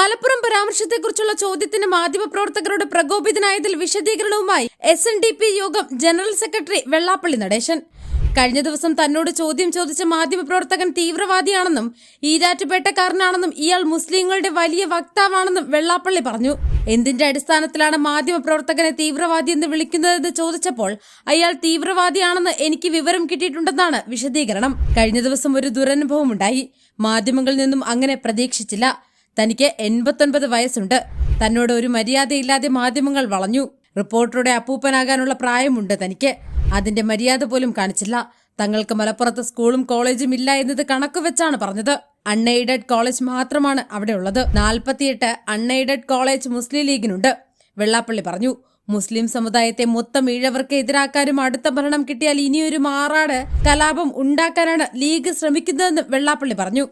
മലപ്പുറം പരാമർശത്തെക്കുറിച്ചുള്ള ചോദ്യത്തിന് മാധ്യമപ്രവർത്തകരോട് പ്രകോപിതനായതിൽ വിശദീകരണവുമായി SNDP യോഗം ജനറൽ സെക്രട്ടറി വെള്ളാപ്പള്ളി നടേശൻ. കഴിഞ്ഞ ദിവസം തന്നോട് ചോദ്യം ചോദിച്ച മാധ്യമപ്രവർത്തകൻ തീവ്രവാദിയാണെന്നും ഈരാറ്റുപേട്ടക്കാരനാണെന്നും ഇയാൾ മുസ്ലിങ്ങളുടെ വലിയ വക്താവാണെന്നും വെള്ളാപ്പള്ളി പറഞ്ഞു. എന്തിന്റെ അടിസ്ഥാനത്തിലാണ് മാധ്യമപ്രവർത്തകനെ തീവ്രവാദി എന്ന് വിളിക്കുന്നതെന്ന് ചോദിച്ചപ്പോൾ അയാൾ തീവ്രവാദിയാണെന്ന് എനിക്ക് വിവരം കിട്ടിയിട്ടുണ്ടെന്നാണ് വിശദീകരണം. കഴിഞ്ഞ ദിവസം ഒരു ദുരനുഭവമുണ്ടായി. മാധ്യമങ്ങളിൽ നിന്നും അങ്ങനെ പ്രതീക്ഷിച്ചില്ല. തനിക്ക് 89 വയസ്സുണ്ട്. തന്നോട് ഒരു മര്യാദയില്ലാതെ മാധ്യമങ്ങൾ വളഞ്ഞു. റിപ്പോർട്ടറുടെ അപ്പൂപ്പനാകാനുള്ള പ്രായമുണ്ട് തനിക്ക്. അതിന്റെ മര്യാദ പോലും കാണിച്ചില്ല. തങ്ങൾക്ക് മലപ്പുറത്ത് സ്കൂളും കോളേജും ഇല്ല എന്നത് കണക്കുവെച്ചാണ് പറഞ്ഞത്. അൺഎയ്ഡഡ് കോളേജ് മാത്രമാണ് അവിടെ ഉള്ളത്. 48 അൺഎയ്ഡഡ് കോളേജ് മുസ്ലിം ലീഗിനുണ്ട്, വെള്ളാപ്പള്ളി പറഞ്ഞു. മുസ്ലിം സമുദായത്തെ മൊത്തം ഈഴവർക്ക് എതിരാക്കാനും അടുത്ത ഭരണം കിട്ടിയാൽ ഇനിയൊരു മാറാട് കലാപം ഉണ്ടാക്കാനാണ് ലീഗ് ശ്രമിക്കുന്നതെന്ന് വെള്ളാപ്പള്ളി പറഞ്ഞു.